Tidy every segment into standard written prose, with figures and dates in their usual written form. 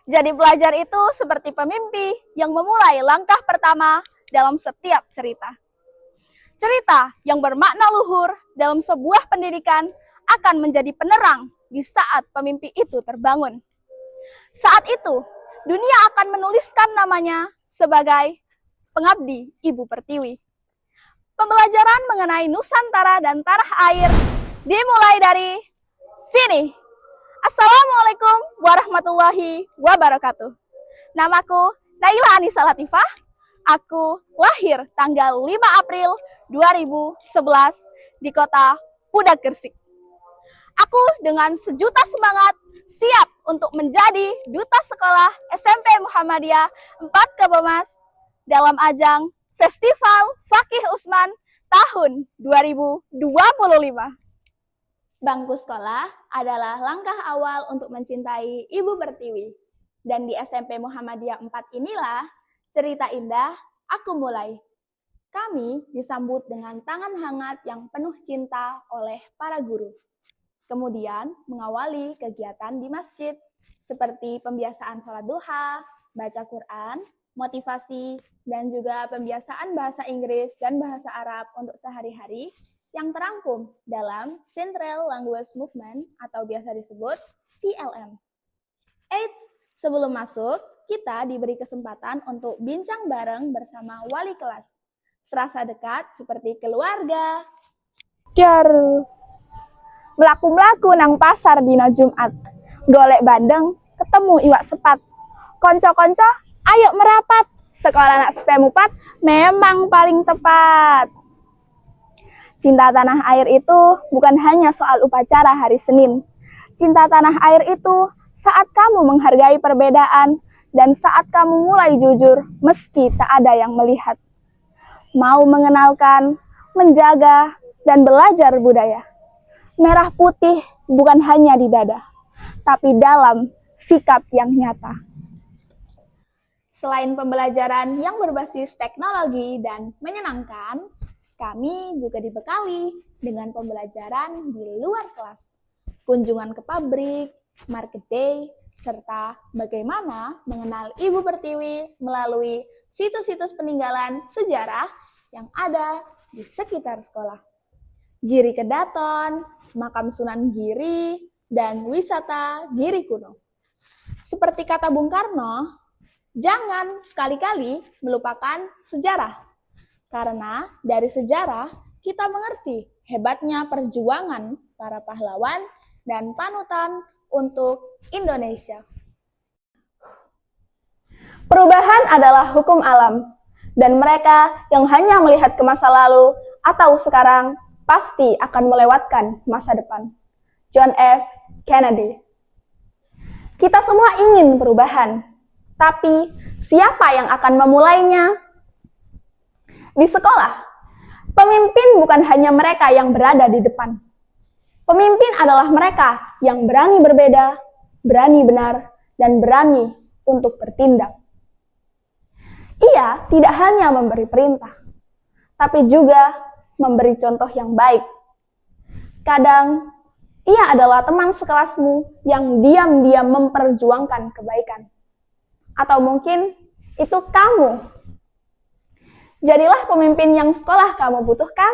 Jadi pelajar itu seperti pemimpi yang memulai langkah pertama dalam setiap cerita. Cerita yang bermakna luhur dalam sebuah pendidikan akan menjadi penerang di saat pemimpi itu terbangun. Saat itu, dunia akan menuliskan namanya sebagai pengabdi Ibu Pertiwi. Pembelajaran mengenai Nusantara dan tanah air dimulai dari sini. Assalamualaikum warahmatullahi wabarakatuh. Namaku Naila Anissa Latifah. Aku lahir tanggal 5 April 2011 di kota Pudak Gresik. Aku dengan sejuta semangat siap untuk menjadi duta sekolah SMP Muhammadiyah 4 Kebomas dalam ajang Festival Fakih Usman tahun 2025. Bangku sekolah adalah langkah awal untuk mencintai Ibu Pertiwi. Dan di SMP Muhammadiyah 4 inilah cerita indah aku mulai. Kami disambut dengan tangan hangat yang penuh cinta oleh para guru. Kemudian mengawali kegiatan di masjid seperti pembiasaan sholat duha, baca Quran, motivasi, dan juga pembiasaan bahasa Inggris dan bahasa Arab untuk sehari-hari yang terangkum dalam Central Language Movement atau biasa disebut CLM. Eits, sebelum masuk, kita diberi kesempatan untuk bincang bareng bersama wali kelas. Serasa dekat seperti keluarga. Jar, melaku-melaku nang pasar dina Jumat. Golek bandeng, ketemu iwak sepat. Konco-konco, ayo merapat. Sekolah anak SPM 4 memang paling tepat. Cinta tanah air itu bukan hanya soal upacara hari Senin. Cinta tanah air itu saat kamu menghargai perbedaan dan saat kamu mulai jujur meski tak ada yang melihat. Mau mengenalkan, menjaga, dan belajar budaya. Merah putih bukan hanya di dada, tapi dalam sikap yang nyata. Selain pembelajaran yang berbasis teknologi dan menyenangkan, kami juga dibekali dengan pembelajaran di luar kelas, kunjungan ke pabrik, market day, serta bagaimana mengenal Ibu Pertiwi melalui situs-situs peninggalan sejarah yang ada di sekitar sekolah. Giri Kedaton, Makam Sunan Giri, dan wisata Giri Kuno. Seperti kata Bung Karno, jangan sekali-kali melupakan sejarah. Karena dari sejarah kita mengerti hebatnya perjuangan para pahlawan dan panutan untuk Indonesia. Perubahan adalah hukum alam, dan mereka yang hanya melihat ke masa lalu atau sekarang pasti akan melewatkan masa depan. John F. Kennedy. Kita semua ingin perubahan, tapi siapa yang akan memulainya? Di sekolah, pemimpin bukan hanya mereka yang berada di depan. Pemimpin adalah mereka yang berani berbeda, berani benar, dan berani untuk bertindak. Ia tidak hanya memberi perintah, tapi juga memberi contoh yang baik. Kadang, ia adalah teman sekelasmu yang diam-diam memperjuangkan kebaikan. Atau mungkin itu kamu. Jadilah pemimpin yang sekolah kamu butuhkan,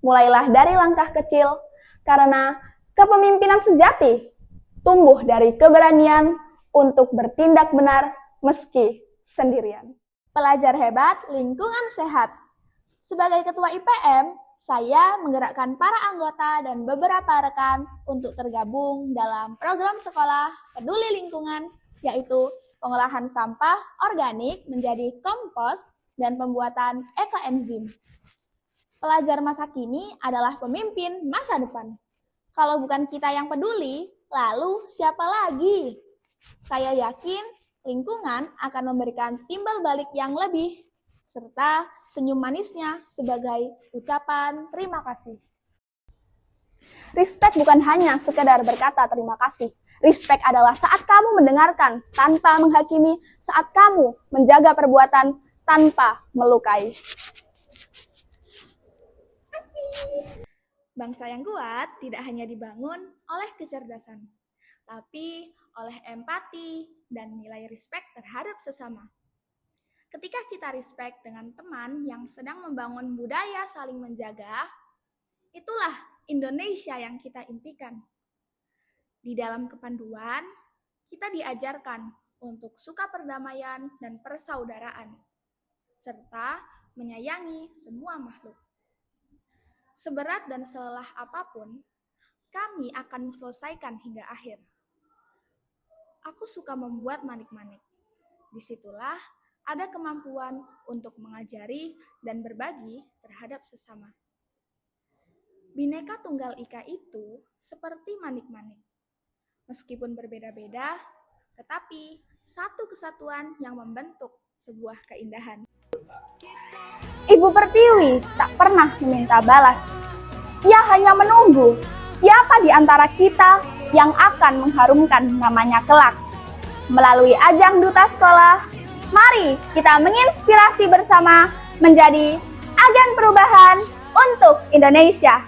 mulailah dari langkah kecil, karena kepemimpinan sejati tumbuh dari keberanian untuk bertindak benar meski sendirian. Pelajar hebat, lingkungan sehat. Sebagai ketua IPM, saya menggerakkan para anggota dan beberapa rekan untuk tergabung dalam program sekolah peduli lingkungan, yaitu pengolahan sampah organik menjadi kompos dan pembuatan ekoenzim. Pelajar masa kini adalah pemimpin masa depan. Kalau bukan kita yang peduli, lalu siapa lagi? Saya yakin lingkungan akan memberikan timbal balik yang lebih, serta senyum manisnya sebagai ucapan terima kasih. Respect bukan hanya sekedar berkata terima kasih. Respect adalah saat kamu mendengarkan tanpa menghakimi, saat kamu menjaga perbuatan tanpa melukai. Bangsa yang kuat tidak hanya dibangun oleh kecerdasan, tapi oleh empati dan nilai respect terhadap sesama. Ketika kita respect dengan teman yang sedang membangun budaya saling menjaga, itulah Indonesia yang kita impikan. Di dalam kepanduan, kita diajarkan untuk suka perdamaian dan persaudaraan, serta menyayangi semua makhluk. Seberat dan selelah apapun, kami akan selesaikan hingga akhir. Aku suka membuat manik-manik. Disitulah ada kemampuan untuk mengajari dan berbagi terhadap sesama. Bhinneka Tunggal Ika itu seperti manik-manik. Meskipun berbeda-beda, tetapi satu kesatuan yang membentuk sebuah keindahan. Ibu Pertiwi tak pernah meminta balas. Ia hanya menunggu siapa di antara kita yang akan mengharumkan namanya kelak. Melalui ajang duta sekolah, mari kita menginspirasi bersama menjadi agen perubahan untuk Indonesia.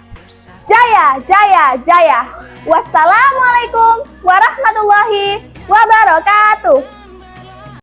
Jaya, jaya, jaya. Wassalamualaikum warahmatullahi wabarakatuh.